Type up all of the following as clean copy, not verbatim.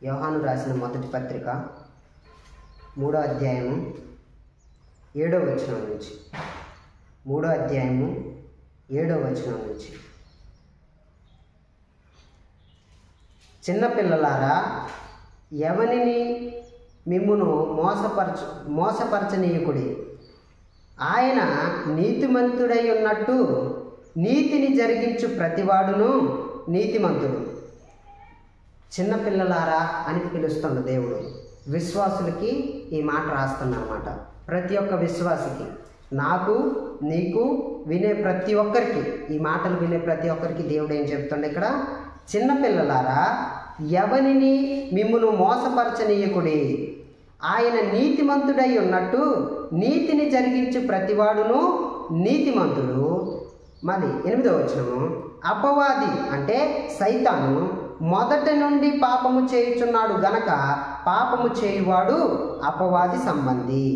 యోహాను రాసిన మొదటి పత్రిక 3వ అధ్యాయము 7వ వచనం నుంచి 3వ అధ్యాయము 7వ వచనం నుంచి చిన్నపిల్లలారా, ఎవనిని మిమ్మును మోసపరచనీయకుడి. ఆయన నీతిమంతుడై ఉన్నట్టు నీతిని జరిగించు ప్రతివాడును నీతిమంతుడు. చిన్నపిల్లలారా అని పిలుస్తున్న దేవుడు విశ్వాసులకి ఈ మాట రాస్తున్నమాట. ప్రతి ఒక్క విశ్వాసికి, నాకు, నీకు, వినే ప్రతి ఒక్కరికి, ఈ మాటలు వినే ప్రతి ఒక్కరికి దేవుడు ఏం చెప్తుండే ఇక్కడ? చిన్నపిల్లలారా, ఎవనిని మిమ్మును మోసపరచనీయకుడి. ఆయన నీతిమంతుడై ఉన్నట్టు నీతిని జరిగించు ప్రతివాడును నీతిమంతుడు. మరి 8వ వచనము, అపవాది అంటే సైతాను మొదటి నుండి పాపము చేయుచున్నాడు గనక పాపము చేయువాడు అపవాది సంబంధి.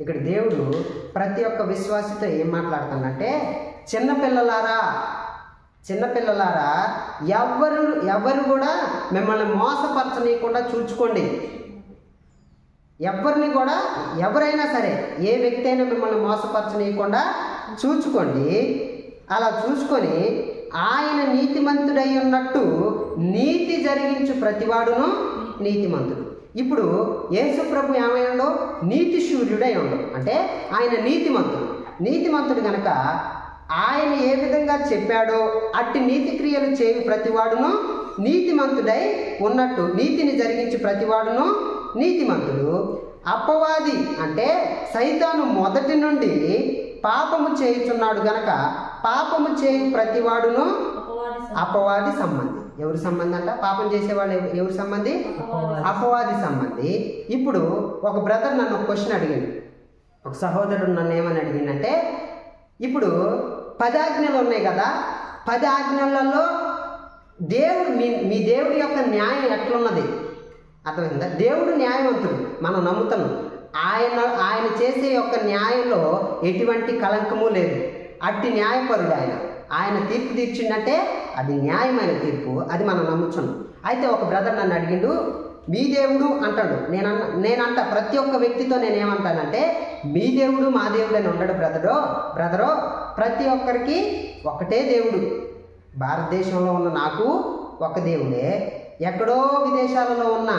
ఇక్కడ దేవుడు ప్రతి ఒక్క విశ్వాసితో ఏం మాట్లాడుతానంటే, చిన్నపిల్లలారా ఎవరు కూడా మిమ్మల్ని మోసపరచనీయకుండా చూసుకోండి. ఎవరిని కూడా, ఎవరైనా సరే, ఏ వ్యక్తి అయినా మిమ్మల్ని మోసపరచనీయకుండా చూసుకోండి. అలా చూసుకొని ఆయన నీతిమంతుడై ఉన్నట్టు నీతి జరిగించు ప్రతివాడును నీతిమంతుడు. ఇప్పుడు యేసు ప్రభు ఏమైండో? నీతి సూర్యుడై ఉండడు. అంటే ఆయన నీతిమంతుడు కనుక ఆయన ఏ విధంగా చెప్పాడో అట్టి నీతి క్రియలు చేయు ప్రతివాడును నీతిమంతుడై ఉన్నట్టు నీతిని జరిగించు ప్రతివాడును నీతిమంతుడు. అపవాది అంటే సైతాను మొదటి నుండి పాపము చేయుచున్నాడు గనక పాపము చేయు ప్రతివాడును అపవాది సంబంధి. ఎవరి సంబంధి అంట? పాపం చేసేవాళ్ళు ఎవరి సంబంధి? అపవాది సంబంధి. ఇప్పుడు ఒక బ్రదర్ నన్ను ఒక క్వశ్చన్ అడిగింది, ఒక సహోదరుడు నన్ను ఏమని అడిగిందంటే, ఇప్పుడు 10 ఆజ్ఞలు ఉన్నాయి కదా, 10 ఆజ్ఞలలో దేవుడు మీ దేవుడి యొక్క న్యాయం ఎట్లున్నది? అర్థమైందా? దేవుడు న్యాయవంతుడు, మనం నమ్ముతున్నాం. ఆయన చేసే యొక్క న్యాయంలో ఎటువంటి కళంకము లేదు. అట్టి న్యాయపరుడు ఆయన తీర్పు తీర్చిందంటే అది న్యాయమైన తీర్పు, అది మనం నమ్ముతున్నాం. అయితే ఒక బ్రదర్ నన్ను అడిగిండు, మీ దేవుడు అంటాడు. నేనంట ప్రతి ఒక్క వ్యక్తితో నేనేమంటానంటే, మీ దేవుడు మా దేవుడు అని ఉండడు బ్రదరో. ప్రతి ఒక్కరికి ఒకటే దేవుడు. భారతదేశంలో ఉన్న నాకు ఒక దేవుడే, ఎక్కడో విదేశాలలో ఉన్న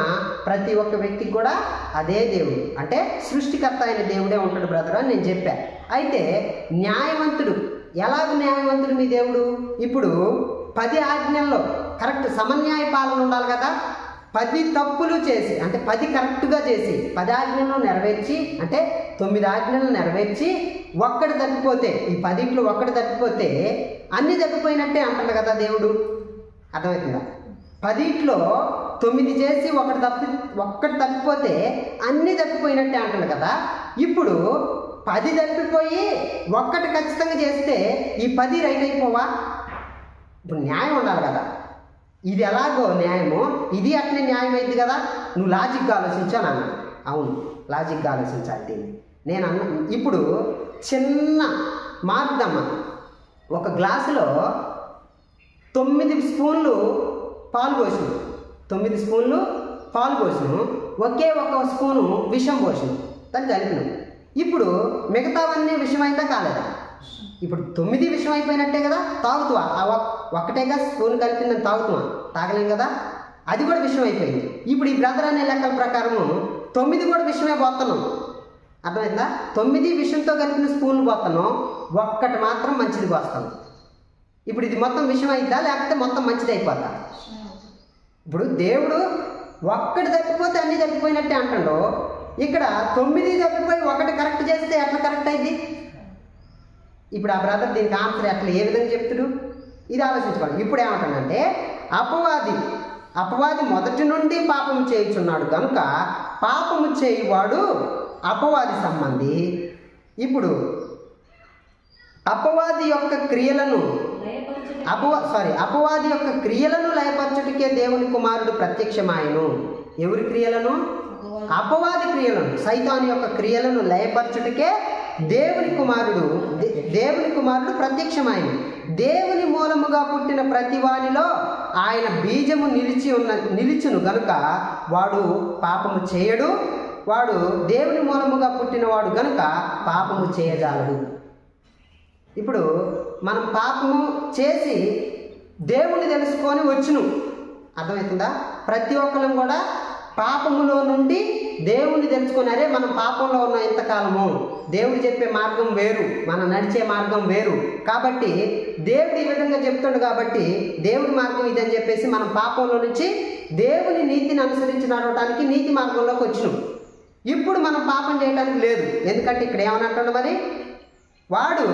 ప్రతి ఒక్క వ్యక్తికి కూడా అదే దేవుడు, అంటే సృష్టికర్త అయిన దేవుడే ఉంటాడు బ్రదర్ అని నేను చెప్పా. అయితే న్యాయవంతుడు, ఎలాగ న్యాయవంతుడు మీ దేవుడు? ఇప్పుడు 10 ఆజ్ఞల్లో కరెక్ట్ సమన్యాయ పాలన ఉండాలి కదా. 10 తప్పులు చేసి, అంటే 10 కరెక్ట్గా చేసి 10 ఆజ్ఞలను నెరవేర్చి, అంటే 9 ఆజ్ఞలను నెరవేర్చి ఒక్కటి తప్పిపోతే, ఈ 10 ఒక్కటి తప్పిపోతే అన్నీ తప్పిపోయినట్టే అంటాడు కదా దేవుడు. అర్థమవుతుందా? 10 9 చేసి ఒక్కటి తప్పిపోతే అన్నీ తప్పిపోయినట్టే అంటాడు కదా. ఇప్పుడు 10 తప్పిపోయి ఒక్కటి ఖచ్చితంగా చేస్తే ఈ 10 రైట్ అయిపోవా? ఇప్పుడు న్యాయం ఉండాలి కదా. ఇది ఎలాగో న్యాయమో ఇది అట్లే న్యాయం అయింది కదా. నువ్వు లాజిక్గా ఆలోచించాను అన్నాడు. అవును, లాజిక్గా ఆలోచించాలి దీన్ని. నేను ఇప్పుడు చిన్న మార్దమ్మ, ఒక గ్లాసులో 9 స్పూన్లు పాలు పోసాను, 9 స్పూన్లు పాలు పోసాను, ఒకే ఒక స్పూను విషం పోసాను, దాన్ని కలిపినాం. ఇప్పుడు మిగతావన్నీ విషం అయిందా కాలేదా? ఇప్పుడు 9 విషం అయిపోయినట్టే కదా. తాగుతువా? ఒక్కటేగా స్పూన్ కలిపిందని తాగుతువా? తాగలేం కదా, అది కూడా విషం అయిపోయింది. ఇప్పుడు ఈ బ్రదర్ అనే లెక్కల ప్రకారము 9 కూడా విషమే పోతున్నాం. అర్థమైందా? 9 విషంతో కలిపిన స్పూన్లు పోతున్నాం, ఒక్కటి మాత్రం మంచిది పోస్తాం. ఇప్పుడు ఇది మొత్తం విషం అయిద్దా లేకపోతే మొత్తం మంచిది అయిపోద్దా? ఇప్పుడు దేవుడు ఒక్కటి తప్పిపోతే అన్నీ తప్పిపోయినట్టే అంటాడు. ఇక్కడ 9 తప్పిపోయి ఒకటి కరెక్ట్ చేస్తే ఎట్లా కరెక్ట్ అయింది? ఇప్పుడు ఆ బ్రదర్ దీనికి ఆన్సర్ ఎట్లా, ఏ విధంగా చెప్తాడు? ఇది ఆలోచించుకోవాలి. ఇప్పుడు ఏమంటాడంటే, అపవాది మొదటి నుండి పాపము చేయుచున్నాడు కనుక పాపము చేయువాడు అపవాది సంబంధి. ఇప్పుడు అపవాది యొక్క క్రియలను లయపరచుటకే దేవుని కుమారుడు ప్రత్యక్షమాయను. ఎవరి క్రియలను? అపవాది క్రియలను, సైతాను యొక్క క్రియలను లయపరచుటకే దేవుని కుమారుడు ప్రత్యక్షమైన దేవుని మూలముగా పుట్టిన ప్రతి వానిలో ఆయన బీజము నిలిచును గనుక వాడు పాపము చేయడు. వాడు దేవుని మూలముగా పుట్టినవాడు గనుక పాపము చేయజాలడు. ఇప్పుడు మనం పాపము చేసి దేవుణ్ణి తెలుసుకొని వచ్చును. అర్థమవుతుందా? ప్రతి ఒక్కరం కూడా పాపములో నుండి దేవుణ్ణి తెలుసుకొని, అరే మనం పాపంలో ఉన్న ఇంతకాలము, దేవుడు చెప్పే మార్గం వేరు, మనం నడిచే మార్గం వేరు, కాబట్టి దేవుడు ఈ విధంగా చెప్తుండు కాబట్టి దేవుడి మార్గం ఇదని చెప్పేసి మనం పాపంలో నుంచి దేవుని నీతిని అనుసరించి నడవడానికి నీతి మార్గంలోకి వచ్చినాం. ఇప్పుడు మనం పాపం చేయడానికి లేదు. ఎందుకంటే ఇక్కడ ఏమన్నట్టు మరి, వాడు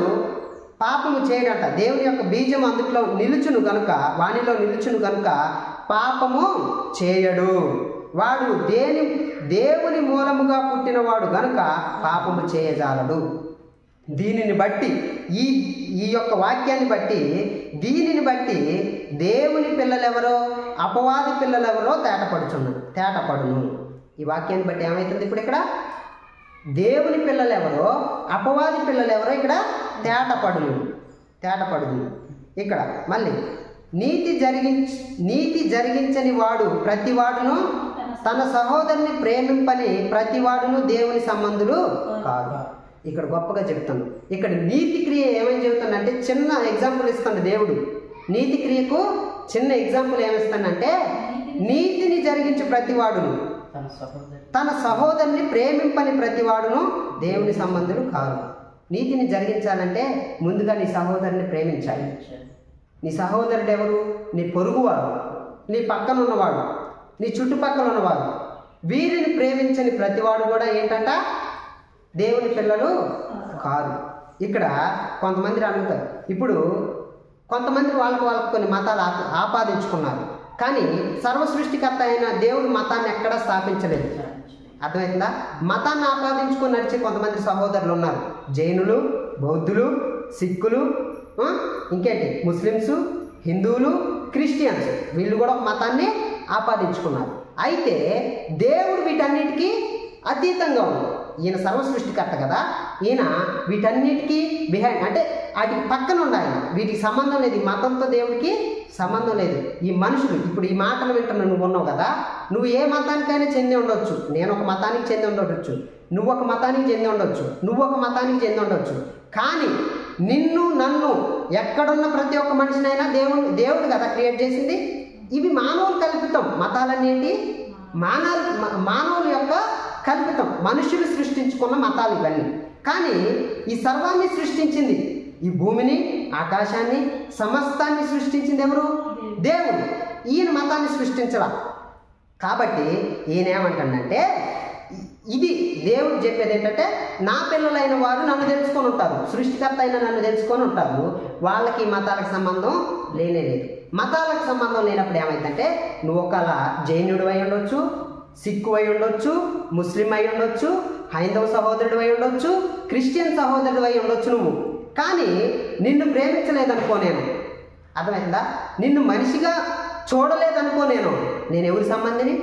పాపము చేయడట, దేవుని యొక్క బీజం అందులో నిలుచును గనుక, వానిలో నిలుచును గనుక పాపము చేయడు. వాడు దేవుని మూలముగా పుట్టినవాడు గనుక పాపము చేయజాలడు. దీనిని బట్టి ఈ యొక్క వాక్యాన్ని బట్టి దీనిని బట్టి దేవుని పిల్లలెవరో అపవాది పిల్లలెవరో తేటపడును. ఈ వాక్యాన్ని బట్టి ఏమవుతుంది? ఇప్పుడు ఇక్కడ దేవుని పిల్లలెవరో అపవాది పిల్లలెవరో ఇక్కడ తేటపడును. ఇక్కడ మళ్ళీ నీతి జరిగించని వాడు ప్రతివాడును తన సహోదరుని ప్రేమింపని ప్రతివాడును దేవుని సంబంధులు కాదు. ఇక్కడ గొప్పగా చెప్తాను. ఇక్కడ నీతి క్రియ ఏమని చెబుతానంటే, చిన్న ఎగ్జాంపుల్ ఇస్తాను దేవుడు. నీతి క్రియకు చిన్న ఎగ్జాంపుల్ ఏమిస్తానంటే, నీతిని జరిగించే ప్రతివాడును తన సహోదరుని ప్రేమింపని ప్రతివాడును దేవుని సంబంధులు కాదు. నీతిని జరిగించాలంటే ముందుగా నీ సహోదరుని ప్రేమించాలి. నీ సహోదరుడు ఎవరు? నీ పొరుగువాడు, నీ పక్కన ఉన్నవాడు, నీ చుట్టుపక్కల ఉన్నవాడు. వీరిని ప్రేమించని ప్రతివాడు కూడా ఏంటంట? దేవుని పిల్లలు కాదు. ఇక్కడ కొంతమంది అడుగుతారు. ఇప్పుడు కొంతమంది వాళ్ళకు కొన్ని మతాలు ఆపాదించుకున్నారు, కానీ సర్వ సృష్టికర్త అయిన దేవుడు మతాన్ని ఎక్కడా స్థాపించలేదు. అర్థమవుతుందా? మతాన్ని ఆపాదించుకొని నడిచే కొంతమంది సహోదరులు ఉన్నారు. జైనులు, బౌద్ధులు, సిక్కులు, ఇంకేంటి ముస్లిమ్స్, హిందువులు, క్రిస్టియన్స్, వీళ్ళు కూడా ఒక మతాన్ని ఆపాదించుకున్నారు. అయితే దేవుడు వీటన్నిటికీ అతీతంగా ఉంది. ఈయన సర్వ సృష్టికర్త కదా, ఈయన వీటన్నిటికీ బిహైండ్, అంటే వాటికి పక్కన ఉండాలి. వీటికి సంబంధం లేదు. ఈ మతంతో దేవుడికి సంబంధం లేదు. ఈ మనుషులు ఇప్పుడు ఈ మాటలు వింటున్నా, నువ్వు ఉన్నావు కదా, నువ్వు ఏ మతానికైనా చెంది ఉండొచ్చు. నేను ఒక మతానికి చెంది ఉండొచ్చు, నువ్వు ఒక మతానికి చెంది ఉండొచ్చు, నువ్వు ఒక మతానికి చెంది ఉండొచ్చు. కానీ నిన్ను నన్ను ఎక్కడున్న ప్రతి ఒక్క మనిషినైనా దేవుడు కదా క్రియేట్ చేసింది. ఇవి మానవులు కల్పితం. మతాలన్నీ ఏంటి? మానవుల యొక్క కల్పితం. మనుషులు సృష్టించుకున్న మతాలు ఇవన్నీ. కానీ ఈ సర్వాన్ని సృష్టించింది, ఈ భూమిని, ఆకాశాన్ని, సమస్తాన్ని సృష్టించింది ఎవరు? దేవుడు. ఈయన మతాన్ని సృష్టించరా. కాబట్టి ఈయన ఏమంటాడంటే, ఇది దేవుడు చెప్పేది ఏంటంటే, నా పిల్లలైన వారు నన్ను తెలుసుకొని ఉంటారు, సృష్టికర్త అయిన నన్ను తెలుసుకొని ఉంటారు. వాళ్ళకి మతాలకు సంబంధం లేనే లేదు. మతాలకు సంబంధం లేనప్పుడు ఏమైందంటే, నువ్వు ఒకలా జైనుడు అయి ఉండొచ్చు, సిక్కు అయి ఉండొచ్చు, ముస్లిం అయి ఉండొచ్చు, హైందవ సహోదరుడు అయి ఉండొచ్చు, క్రిస్టియన్ సహోదరుడు అయి ఉండొచ్చు. నువ్వు కానీ నిన్ను ప్రేమించలేదనుకో నేను. అర్థమవుతుందా? నిన్ను మనిషిగా చూడలేదనుకో నేను. నేను ఎవరి సంబంధిని?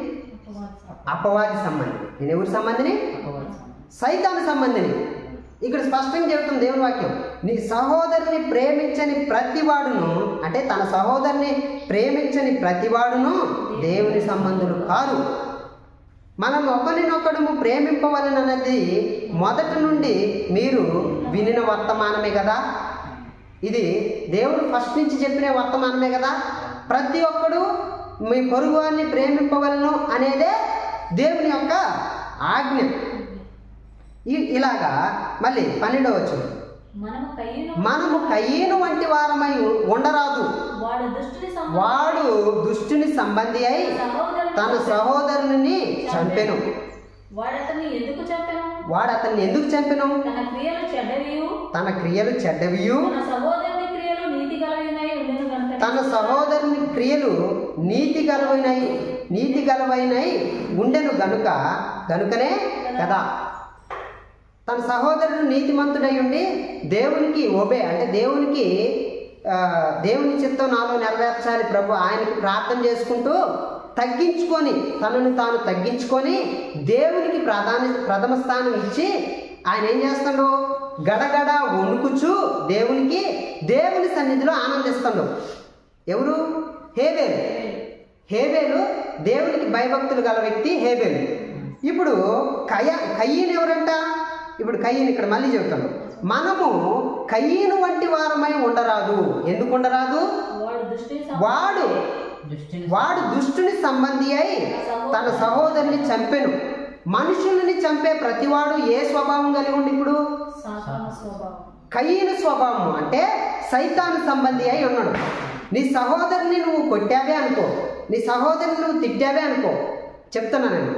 అపవాది సంబంధి. నేను ఎవరి సంబంధిని? సైతాను సంబంధిని. ఇక్కడ స్పష్టంగా చెబుతుంది దేవుని వాక్యం. నీ సహోదరుని ప్రేమించని ప్రతివాడును, అంటే తన సహోదరుని ప్రేమించని ప్రతివాడును దేవుని సంబంధులు కాదు. మనం ఒకరినొకడు ప్రేమింపవలనన్నది మొదటి నుండి మీరు వినిన వర్తమానమే కదా. ఇది దేవుడు ఫస్ట్ నుంచి చెప్పిన వర్తమానమే కదా. ప్రతి ఒక్కడు మీ పొరుగువారిని ప్రేమింపవలను అనేదే దేవుని యొక్క ఆజ్ఞ. ఇలాగా మళ్ళీ 12వ వచనం, మనము కయీను వంటి వారమై ఉండరాదు. వాడు దుష్టుని సంబంధి అయి తన సహోదరుని చంపెను. వాడు అతన్ని ఎందుకు చంపెను? తన క్రియలు చెడ్డవియు తన సహోదరుని క్రియలు నీతి గలవైనై ఉండెను గనుకనే కదా. తన సహోదరుడు నీతిమంతుడై ఉండి దేవునికి అంటే దేవుని చిత్తం నాలో నెరవేర్చాలి ప్రభు, ఆయనకి ప్రార్థన చేసుకుంటూ తగ్గించుకొని, తనను తాను తగ్గించుకొని దేవునికి ప్రథమ స్థానం ఇచ్చి ఆయన ఏం చేస్తాడు? గడగడ వణుకుచు దేవుని సన్నిధిలో ఆనందిస్తాడు. ఎవరు? హేబేలు. హేబేలు దేవునికి భయభక్తులు గల వ్యక్తి హేబేలు. ఇప్పుడు కయ్యను ఎవరంట? ఇప్పుడు కయ్యను ఇక్కడ మళ్ళీ చెబుతాను. మనము కయ్యను వంటి వారమై ఉండరాదు. ఎందుకు ఉండరాదు? వాడు దుష్టుని సంబంధి అయి తన సహోదరుని చంపెను. మనుషుల్ని చంపే ప్రతివాడు ఏ స్వభావం కలిగి ఉండి? ఇప్పుడు కయ్యను స్వభావం అంటే సైతాను సంబంధి అయి ఉన్నాడు. నీ సహోదరుని నువ్వు కొట్టావే అనుకో, నీ సహోదరుని నువ్వు తిట్టావే అనుకో, చెప్తున్నా నేను,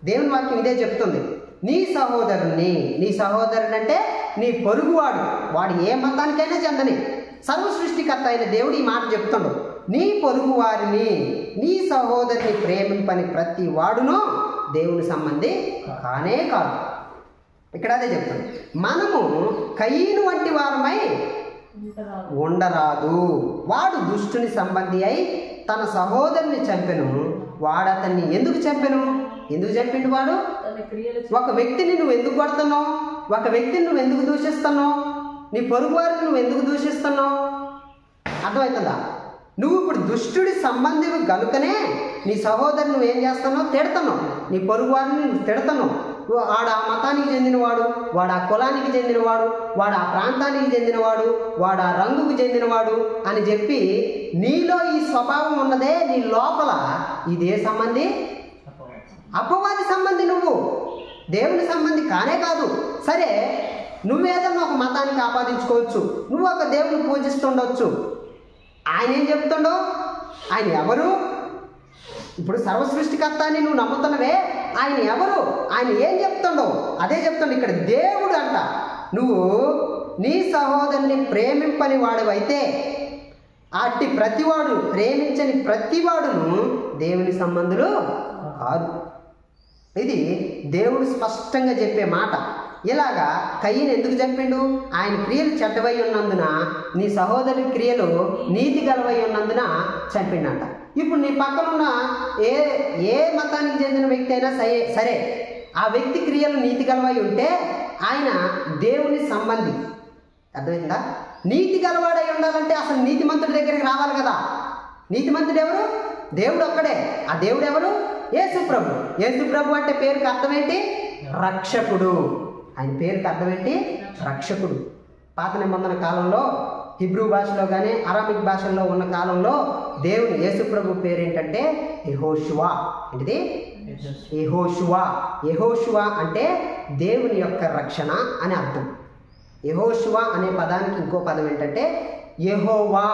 దేవుని వాక్యం ఇదే చెప్తుంది. నీ సహోదరుని అంటే నీ పొరుగువాడు, వాడు ఏ మతానికైనా చెందని, సర్వ సృష్టికర్త అయిన దేవుడు ఈ మాట చెప్తుండు. నీ పొరుగు వారిని, నీ సహోదరుని ప్రేమింపని ప్రతి వాడును దేవుని సంబంధి కానే కాదు. ఇక్కడ అదే చెప్తుంది. మనము కయ్యను వంటి వారమై ఉండరాదు. వాడు దుష్టుని సంబంధి అయి తన సహోదరుని చంపెను. వాడు అతన్ని ఎందుకు చంపెను? ఎందుకు చంపిండు వాడు? ఒక వ్యక్తిని నువ్వు ఎందుకు కొడుతున్నావు? ఒక వ్యక్తిని నువ్వు ఎందుకు దూషిస్తున్నావు? నీ పొరుగు వారిని నువ్వు ఎందుకు దూషిస్తున్నావు? అర్థమవుతుందా? నువ్వు ఇప్పుడు దుష్టుడి సంబంధి గనుకనే నీ సహోదరుని నువ్వు ఏం చేస్తున్నావు? తిడుతున్నావు. నీ పొరుగు వారిని నువ్వు తిడుతున్నావు. వాడు ఆ మతానికి చెందినవాడు, వాడు ఆ కులానికి చెందినవాడు, వాడు ఆ ప్రాంతానికి చెందినవాడు, వాడు ఆ రంగుకు చెందినవాడు అని చెప్పి నీలో ఈ స్వభావం ఉన్నదే, నీ లోపల ఇదే సంబంధి, అపవాది సంబంధి. నువ్వు దేవుని సంబంధి కానే కాదు. సరే, నువ్వేదన్నా ఒక మతానికి ఆపాదించుకోవచ్చు, నువ్వు ఒక దేవుని పూజిస్తుండొచ్చు. ఆయన ఏం చెప్తుండో? ఆయన ఎవరు? ఇప్పుడు సర్వసృష్టికర్త అని నువ్వు నమ్ముతున్నవే, ఆయన ఎవరు? ఆయన ఏం చెప్తుండో అదే చెప్తుండు ఇక్కడ. దేవుడు అంట, నువ్వు నీ సహోదరుని ప్రేమింపని వాడువైతే అట్టి ప్రతివాడు, ప్రేమించని ప్రతివాడును దేవుని సంబంధులు కాదు. ఇది దేవుడు స్పష్టంగా చెప్పే మాట. ఇలాగా కయ్యను ఎందుకు చంపిండు? ఆయన క్రియలు చెడ్డవై ఉన్నందున, నీ సహోదరి క్రియలు నీతి గలవై ఉన్నందున చంపిండంట. ఇప్పుడు నీ పక్కనున్న ఏ మతానికి చెందిన వ్యక్తి అయినా సరే, ఆ వ్యక్తి క్రియలు నీతి గలవై ఉంటే ఆయన దేవుని సంబంధి. అర్థమైందా? నీతి గలవాడై ఉండాలంటే అసలు నీతిమంతుడి దగ్గరికి రావాలి కదా. నీతిమంతుడు ఎవరు? దేవుడు ఒక్కడే. ఆ దేవుడు ఎవరు? యేసు ప్రభు. యేసు ప్రభు అంటే పేరుకి అర్థం ఏంటి? రక్షకుడు. ఆయన పేరుకి అర్థం ఏంటి? రక్షకుడు. పాత నిబంధన కాలంలో హిబ్రూ భాషలో కానీ అరామిక్ భాషల్లో ఉన్న కాలంలో దేవుని యేసు ప్రభు పేరు ఏంటంటే యెహోషువా. ఏంటిది? యెహోషువా. యెహోషువా అంటే దేవుని యొక్క రక్షణ అని అర్థం. యెహోషువా అనే పదానికి ఇంకో పదం ఏంటంటే యెహోవా.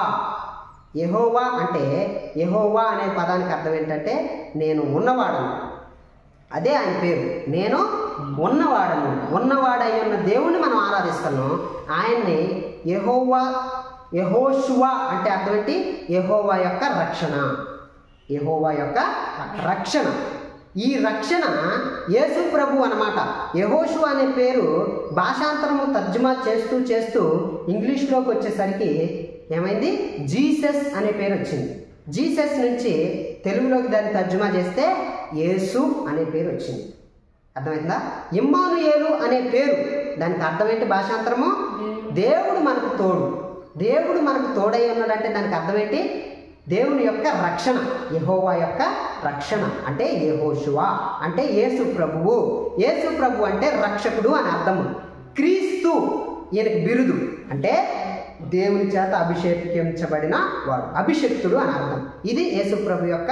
యెహోవా అంటే, యెహోవా అనే పదానికి అర్థం ఏంటంటే నేను ఉన్నవాడను. అదే ఆయన పేరు, నేను ఉన్నవాడను. ఉన్నవాడై ఉన్న దేవుణ్ణి మనం ఆరాధిస్తున్నాం. ఆయన్ని యెహోషువా అంటే అర్థం ఏంటి? యెహోవా యొక్క రక్షణ. యెహోవా యొక్క రక్షణ. ఈ రక్షణ యేసు ప్రభు అన్నమాట. యెహోషువా అనే పేరు భాషాంతరము తర్జుమా చేస్తూ ఇంగ్లీష్లోకి వచ్చేసరికి ఏమైంది? జీసస్ అనే పేరు వచ్చింది. జీసస్ నుంచి తెలుగులోకి దాన్ని తర్జుమా చేస్తే యేసు అనే పేరు వచ్చింది. అర్థమైందా? ఇమ్మానుయేలు అనే పేరు, దానికి అర్థం ఏంటి? భాషాంతరము దేవుడు మనకు తోడు. దేవుడు మనకు తోడై ఉన్నాడంటే దానికి అర్థం ఏంటి? దేవుని యొక్క రక్షణ. యెహోవా యొక్క రక్షణ అంటే యెహోషువా అంటే యేసు ప్రభువు. యేసు ప్రభు అంటే రక్షకుడు అని అర్థము. క్రీస్తు ఈయనకి బిరుదు, అంటే దేవుని చేత అభిషేకించబడిన వాడు, అభిషక్తుడు అని అర్థం. ఇది యేసు ప్రభు యొక్క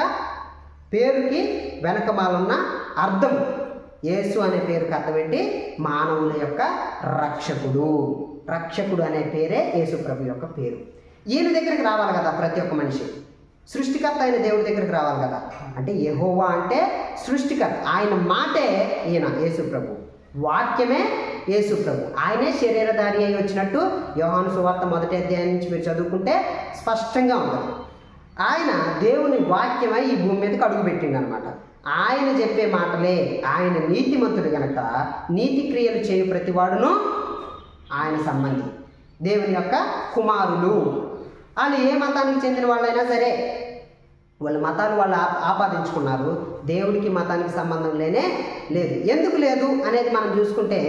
పేరుకి వెనకమాలున్న అర్థం. యేసు అనే పేరుకి అర్థం ఏంటి? మానవుల యొక్క రక్షకుడు. రక్షకుడు అనే పేరే యేసు ప్రభు యొక్క పేరు. ఈయన దగ్గరికి రావాలి కదా ప్రతి ఒక్క మనిషి. సృష్టికర్త అయిన దేవుడి దగ్గరికి రావాలి కదా. అంటే యెహోవా అంటే సృష్టికర్త. ఆయన మాటే ఈయన యేసు ప్రభు. వాక్యమే యేసు ప్రభు. ఆయనే శరీరధారి అయి వచ్చినట్టు యోహాను సువార్త 1వ అధ్యాయం నుంచి మీరు చదువుకుంటే స్పష్టంగా ఉంటుంది. ఆయన దేవుని వాక్యమై ఈ భూమి మీదకి అడుగుపెట్టిండు అనమాట. ఆయన చెప్పే మాటలే. ఆయన నీతిమంతుడు గనక నీతి క్రియలు చేయు ప్రతివాడును ఆయన సంబంధి, దేవుని యొక్క కుమారులు. వాళ్ళు ఏ మతానికి చెందిన వాళ్ళైనా సరే, వాళ్ళ మతాలు వాళ్ళు ఆపాదించుకున్నారు. దేవుడికి మతానికి సంబంధం లేదు. ఎందుకు లేదు అనేది మనం చూసుకుంటే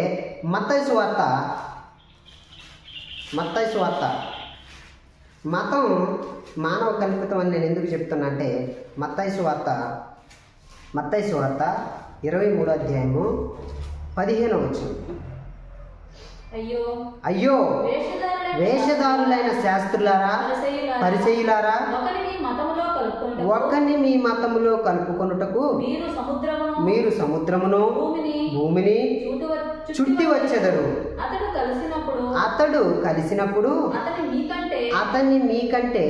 మత్తయి సువార్త మత్తయి సువార్త. మతం మానవ కల్పితం అని నేను ఎందుకు చెప్తున్నా అంటే మత్తయి సువార్త 23వ అధ్యాయము 15వ వచనం. అయ్యో వేషధారులైన శాస్త్రులారా, పరిసయ్యులారా, ఒకరిని మీ మతములో కలుపుకొనుటకు మీరు సముద్రమును భూమిని చుట్టి వచ్చెదరు. అతడు కలిసినప్పుడు అతన్ని మీకంటే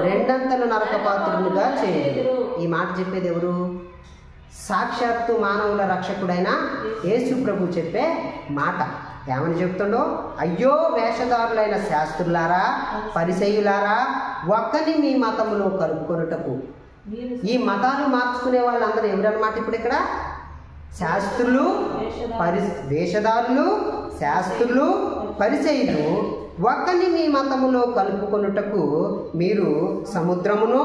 రెండంతలు నరకపాత్రులుగా చేయరు. ఈ మాట చెప్పేది ఎవరు? సాక్షాత్తు మానవుల రక్షకుడైన యేసు ప్రభు చెప్పే మాట. ఏమని చెప్తుండో, అయ్యో వేషధారులైన శాస్త్రులారా, పరిసయ్యులారా, ఒక్కని మీ మతములో కలుపుకొనుటకు. ఈ మతాలు మార్చుకునే వాళ్ళందరూ ఎవరన్నమాట? ఇప్పుడు ఇక్కడ శాస్త్రులు, వేషధారులు, శాస్త్రులు, పరిసయ్యులు, ఒక్కని మీ మతములో కలుపుకొనుటకు మీరు సముద్రమును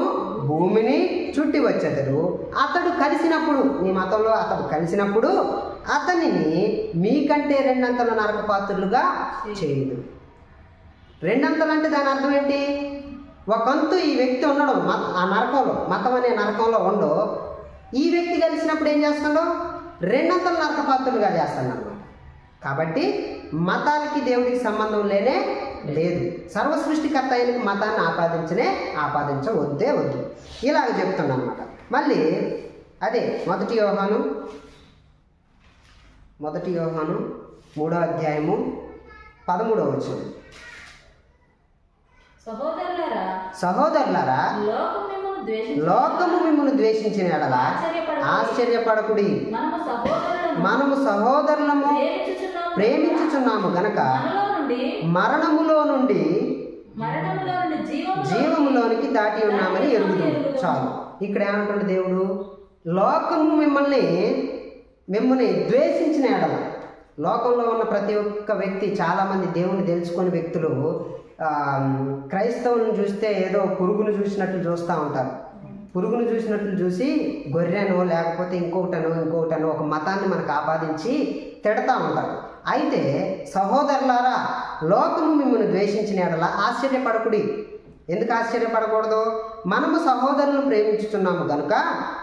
భూమిని చుట్టి వచ్చెదరు. అతడు కలిసినప్పుడు, మీ మతంలో అతడు కలిసినప్పుడు అతనిని మీకంటే రెండంతల నరకపాత్రులుగా చేయదు. రెండంతలు అంటే దాని అర్థం ఏంటి? ఒకంతు ఈ వ్యక్తి ఉండడం ఆ నరకంలో, మతం అనే నరకంలో ఉండో, ఈ వ్యక్తి కలిసినప్పుడు ఏం చేస్తాడో రెండంతల నరకపాత్రులుగా చేస్తాడు. కాబట్టి మతాలకి దేవుడికి సంబంధం లేనే లేదు. సర్వ సృష్టికర్త అయిన మతాన్ని ఆపాదించవద్దే వద్దు. ఇలాగ చెప్తున్నాను అనమాట. మళ్ళీ అదే 1 యోహాను 3వ అధ్యాయము 13వ వచనం. సహోదరులారా, లోకము మిమ్మును ద్వేషించిన ఎడల ఆశ్చర్యపడకుడి. మనము సహోదరులము ప్రేమించుచున్నాము గనక మరణములో నుండి జీవములోనికి దాటి ఉన్నామని ఎరుగుదాం. చాలు. ఇక్కడ ఏమంటాడు దేవుడు? లోకము మిమ్మల్ని ద్వేషించిన ఎడల. లోకంలో ఉన్న ప్రతి ఒక్క వ్యక్తి, చాలామంది దేవుని తెలుసుకునే వ్యక్తులు క్రైస్తవులను చూస్తే ఏదో పురుగును చూసినట్లు చూస్తూ ఉంటారు. పురుగును చూసినట్లు చూసి గొర్రెను లేకపోతే ఇంకొకటనో ఒక మతాన్ని మనకు ఆపాదించి తిడతా ఉంటారు. అయితే సహోదరులారా, లోకము మిమ్మల్ని ద్వేషించిన ఎడల ఆశ్చర్యపడకుడి. ఎందుకు ఆశ్చర్యపడకూడదు? మనము సహోదరులను ప్రేమించుతున్నాము కనుక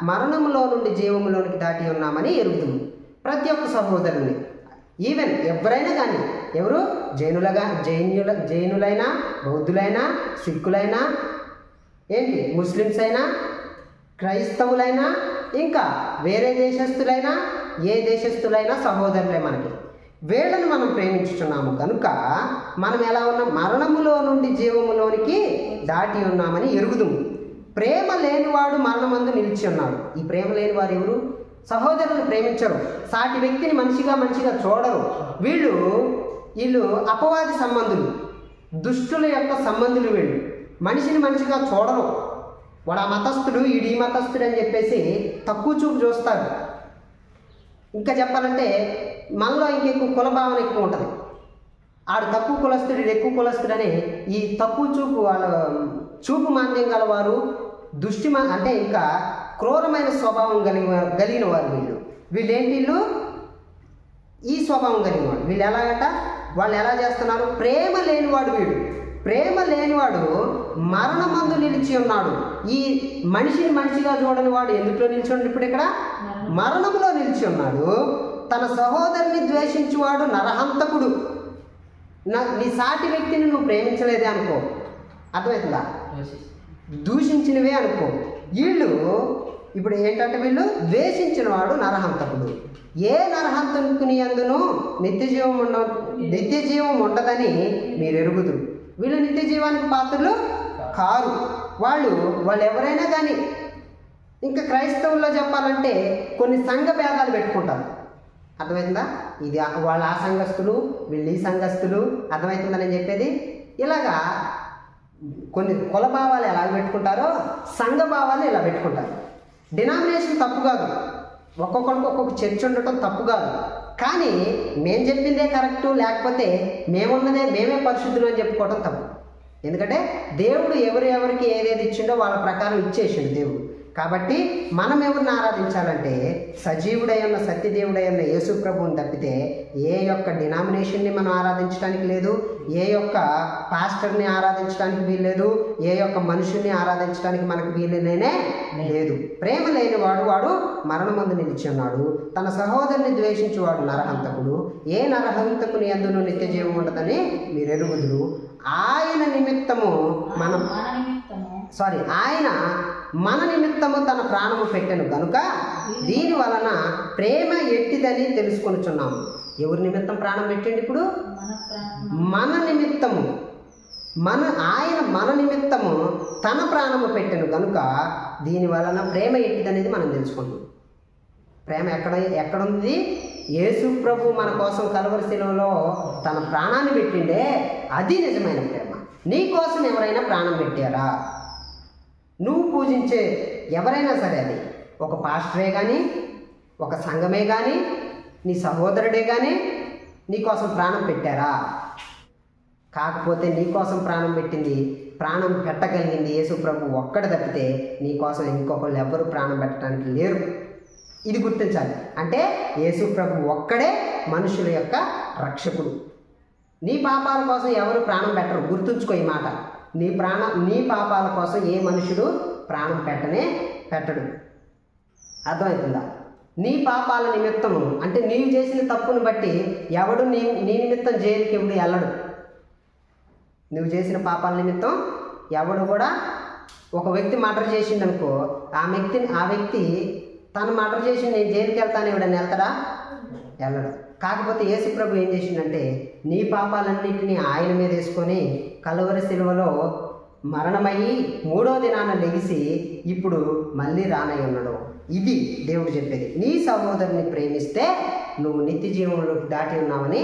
మరణములో నుండి జీవములోనికి దాటి ఉన్నామని ఎరుగుతుంది. ప్రతి ఒక్క సహోదరుని, ఈవెన్ ఎవరైనా కానీ, ఎవరు జైనులైనా, బౌద్ధులైనా, సిక్కులైనా, ఏంటి ముస్లిమ్స్ అయినా, క్రైస్తవులైనా, ఇంకా వేరే దేశస్తులైనా, ఏ దేశస్తులైనా సహోదరులే మనకి. వీళ్ళని మనం ప్రేమించుచున్నాము కనుక మనం ఎలా ఉన్నాం? మరణములో నుండి జీవములోనికి దాటి ఉన్నామని ఎరుగుదుము. ప్రేమ లేనివాడు మరణమందు నిలిచి ఉన్నాడు. ఈ ప్రేమ లేనివారు ఎవరు? సహోదరులను ప్రేమించరు. సాటి వ్యక్తిని మంచిగా చూడరు. వీళ్ళు అపవాది సంబంధులు, దుష్టుల యొక్క సంబంధులు. వీళ్ళు మనిషిని మంచిగా చూడరు. వాడు ఆ మతస్థుడు, ఈ మతస్థుడు అని చెప్పేసి తక్కువ చూపు చూస్తారు. ఇంకా చెప్పాలంటే మనలో ఇంకెక్కువ కులభావన ఎక్కువ ఉంటుంది. ఆడు తక్కువ కులస్తుడు, ఎక్కువ కులస్తుడు అని ఈ తక్కువ చూపు, వాళ్ళ చూపు మాంద్యం గలవారు, అంటే ఇంకా క్రూరమైన స్వభావం కలిగిన వారు వీళ్ళేంటి? ఈ స్వభావం కలిగిన వాడు. వీళ్ళు ఎలాగంట? వాళ్ళు ఎలా చేస్తున్నారు? ప్రేమ లేనివాడు మరణమందు నిలిచి ఉన్నాడు. ఈ మనిషిని మంచిగా చూడని వాడు ఎందులో నిలిచి ఉన్నాడు? ఇప్పుడు ఇక్కడ మరణములో నిలిచి ఉన్నాడు. తన సహోదరుని ద్వేషించువాడు నరహంతకుడు. నీ సాటి వ్యక్తిని నువ్వు ప్రేమించలేదే అనుకో, అర్థమవుతుందా? దూషించినవే అనుకో. వీళ్ళు ఇప్పుడు ఏంటంటే, వీళ్ళు ద్వేషించిన వాడు నరహంతకుడు. ఏ నరహంతకుని యందును నిత్య జీవం ఉండదని మీరు ఎరుగుదురు. వీళ్ళు నిత్య జీవానికి పాత్రలు కారు. వాళ్ళు ఎవరైనా కానీ, ఇంకా క్రైస్తవుల్లో చెప్పాలంటే కొన్ని సంఘ భేదాలు పెట్టుకుంటారు. అర్థమవుతుందా? ఇది వాళ్ళ ఆ సంఘస్థులు, వీళ్ళు ఈ సంఘస్థులు. అర్థమవుతుందా నేను చెప్పేది? ఇలాగా కొన్ని కుల భావాలు ఎలా పెట్టుకుంటారో సంఘ భావాలు ఇలా పెట్టుకుంటారు. డినామినేషన్ తప్పు కాదు, ఒక్కొక్కరికి ఒక్కొక్క చర్చ్ ఉండటం తప్పు కాదు. కానీ మేము చెప్పిందే కరెక్టు, లేకపోతే మేమే పరిశుద్ధులు అని చెప్పుకోవటం తప్పు. ఎందుకంటే దేవుడు ఎవరికి ఏదేది ఇచ్చిండో వాళ్ళ ప్రకారం ఇచ్చేసిండు దేవుడు. కాబట్టి మనం ఎవరిని ఆరాధించాలంటే సజీవుడై ఉన్న సత్యదేవుడై ఉన్న యేసు ప్రభువుని తప్పితే ఏ యొక్క డినామినేషన్ని మనం ఆరాధించడానికి లేదు, ఏ యొక్క పాస్టర్ని ఆరాధించడానికి వీల్లేదు, ఏ యొక్క మనుషుల్ని ఆరాధించడానికి మనకు వీలునే లేదు. ప్రేమ లేనివాడు వాడు మరణమందు నిలిచి ఉన్నాడు. తన సహోదరుని ద్వేషించువాడు నరహంతకుడు. ఏ నరహంతకుని యందును నిత్య జీవం ఉండదని మీరు ఎరుగుదురు. ఆయన మన నిమిత్తము తన ప్రాణము పెట్టెను గనుక దీని వలన ప్రేమ ఎట్టిదని తెలుసుకొనుచున్నాము. ఎవరి నిమిత్తం ప్రాణం పెట్టండి? ఇప్పుడు మన నిమిత్తము ఆయన మన నిమిత్తము తన ప్రాణము పెట్టెను గనుక దీని వలన ప్రేమ ఎట్టిదనేది మనం తెలుసుకుంటాం. ప్రేమ ఎక్కడుంది? యేసు ప్రభు మన కోసం కలువరి శిలువలో తన ప్రాణాన్ని పెట్టిండే, అది నిజమైన ప్రేమ. నీ కోసం ఎవరైనా ప్రాణం పెట్టారా? నువ్వు పూజించే ఎవరైనా సరే, అది ఒక పాస్టరే కానీ, ఒక సంఘమే కానీ, నీ సహోదరుడే కానీ నీ కోసం ప్రాణం పెట్టారా? కాకపోతే నీ కోసం ప్రాణం పెట్టగలిగింది యేసు ప్రభు ఒక్కడు తప్పితే నీ కోసం ఇంకొకళ్ళు ఎవ్వరూ ప్రాణం పెట్టడానికి లేరు. ఇది గుర్తించాలి. అంటే యేసు ప్రభు ఒక్కడే మనుషుల యొక్క రక్షకుడు. నీ పాపాల కోసం ఎవరు ప్రాణం పెట్టరు. గుర్తుంచుకో ఈ మాట. నీ పాపాల కోసం ఏ మనుషుడు ప్రాణం పెట్టడు. అర్థమవుతుందా? నీ పాపాల నిమిత్తము, అంటే నీవు చేసిన తప్పును బట్టి ఎవడు నీ నిమిత్తం జైలుకి ఎవడు వెళ్ళడు. నువ్వు చేసిన పాపాల నిమిత్తం ఎవడు కూడా, ఒక వ్యక్తి మర్డర్ చేసిండనుకో, ఆ వ్యక్తి తను మర్డర్ చేసి నేను జైలుకి వెళ్తాను ఎవడని వెళ్తాడా? వెళ్ళడు. కాకపోతే యేసు ప్రభు ఏం చేసిందంటే నీ పాపాలన్నింటినీ ఆయన మీద వేసుకొని కలువరి శిలువలో మరణమయ్యి 3వ దినాన లెగిసి ఇప్పుడు మళ్ళీ రానై ఉన్నాడు. ఇది దేవుడు చెప్పేది. నీ సహోదరుని ప్రేమిస్తే నువ్వు నిత్య జీవంలోకి దాటి ఉన్నావని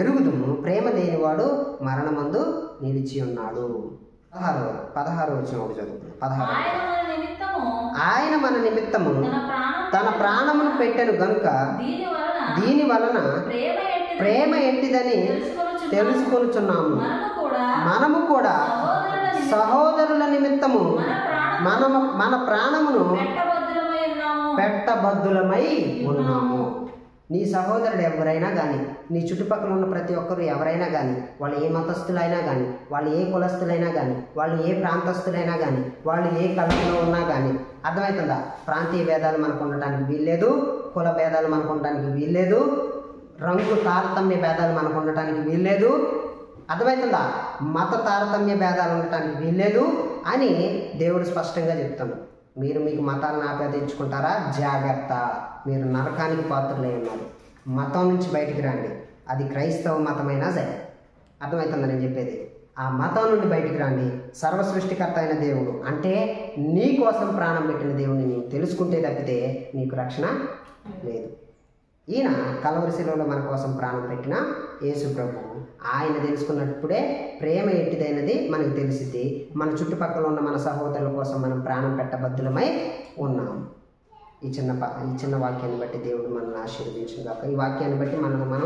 ఎరుగుదుము. ప్రేమ లేనివాడు మరణమందు నిలిచి ఉన్నాడు. 16 వచనం ఒకటి చదువు. 16 ఆయన మన నిమిత్తము తన ప్రాణమును పెట్టెను గనుక దీని వలన ప్రేమ ఎట్టిదని తెలుసుకొనుచున్నాము. మనము కూడా సహోదరుల నిమిత్తము మన ప్రాణమును పెట్టబద్దులమై ఉన్నాము. నీ సహోదరుడు ఎవరైనా కానీ, నీ చుట్టుపక్కల ఉన్న ప్రతి ఒక్కరు ఎవరైనా కానీ, వాళ్ళు ఏ మతస్థులైనా కానీ, వాళ్ళు ఏ కులస్థులైనా కానీ, వాళ్ళు ఏ ప్రాంతస్థులైనా కానీ, వాళ్ళు ఏ కళలో ఉన్నా కానీ, అర్థమవుతుందా? ప్రాంతీయ భేదాలు మనకు ఉండటానికి వీల్లేదు, కుల భేదాలు మనకు ఉండటానికి వీల్లేదు, రంగు తారతమ్య భేదాలు మనకు ఉండటానికి వీల్లేదు. అర్థమవుతుందా? మత తారతమ్య భేదాలు ఉండటానికి వీల్లేదు అని దేవుడు స్పష్టంగా చెప్తాడు. మీరు మీకు మతాలను ఆపాదించుకుంటారా? జాగ్రత్త, మీరు నరకానికి పాత్రులై ఉన్నారు. మతం నుంచి బయటికి రండి. అది క్రైస్తవ మతమైనా సరే. అర్థమవుతుందా నేను చెప్పేది? ఆ మతం నుండి బయటికి రండి. సర్వ సృష్టికర్త అయిన దేవుడు, అంటే నీ కోసం ప్రాణం పెట్టిన దేవుడిని నీవు తెలుసుకుంటే తప్పితే నీకు రక్షణ లేదు. ఈయన కలువరి శిలువలో మన కోసం ప్రాణం పెట్టిన యేసు ప్రభు, ఆయన తెలుసుకున్నప్పుడే ప్రేమ ఎట్టిదైనది మనకు తెలిసిద్ది. మన చుట్టుపక్కల ఉన్న మన సహోదరుల కోసం మనం ప్రాణం పెట్టబద్దులమై ఉన్నాం. ఈ చిన్న వాక్యాన్ని బట్టి దేవుడు మనల్ని ఆశీర్వదించుగాక. ఈ వాక్యాన్ని బట్టి మనం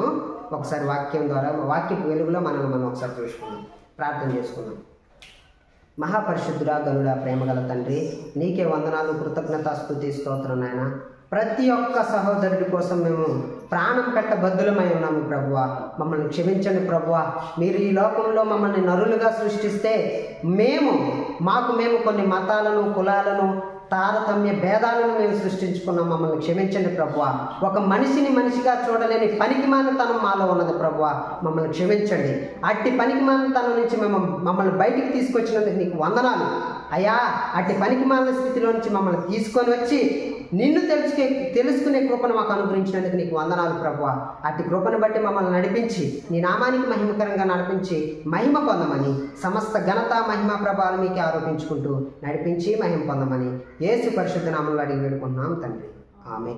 ఒకసారి వాక్యం ద్వారా, వాక్యపు వెలుగులో మనం ఒకసారి చూసుకుందాం, ప్రార్థన చేసుకుందాం. మహాపరిశుద్ధుడా, గనుడా, ప్రేమగల తండ్రి, నీకే వందనాలు, కృతజ్ఞత, స్తుతి, స్తోత్రం నాయన. ప్రతి ఒక్క సహోదరుడి కోసం మేము ప్రాణం పెట్టబద్దులమై ఉన్నాము ప్రభువా. మమ్మల్ని క్షమించండి ప్రభువా. మీరు ఈ లోకంలో మమ్మల్ని నరులుగా సృష్టిస్తే మేము కొన్ని మతాలను, కులాలను, తారతమ్య భేదాలను మేము సృష్టించుకున్నాం. మమ్మల్ని క్షమించండి ప్రభువా. ఒక మనిషిని మనిషిగా చూడలేని పనికిమాలినతనం మాలో ఉన్నది ప్రభువా. మమ్మల్ని క్షమించండి. అట్టి పనికిమాలినతనం నుంచి మమ్మల్ని బయటికి తీసుకొచ్చినందుకు నీకు వందనాలు అయ్యా. అట్టి పనికిమాలిన స్థితిలో నుంచి మమ్మల్ని తీసుకొని వచ్చి నిన్ను తెలుసుకునే కృపను మాకు అనుగ్రహించినందుకు నీకు వందనాలు ప్రభువా. అట్టి కృపను బట్టి మమ్మల్ని నడిపించి నీ నామానికి మహిమకరంగా నడిపించి మహిమ పొందమని, సమస్త ఘనత, మహిమ, ప్రభావాలు మీకే ఆరోపించుకుంటూ నడిపించి మహిమ పొందమని యేసు పరిశుద్ధ నామములో అడిగి వేడుకుంటున్నాం తండ్రి. ఆమేన్.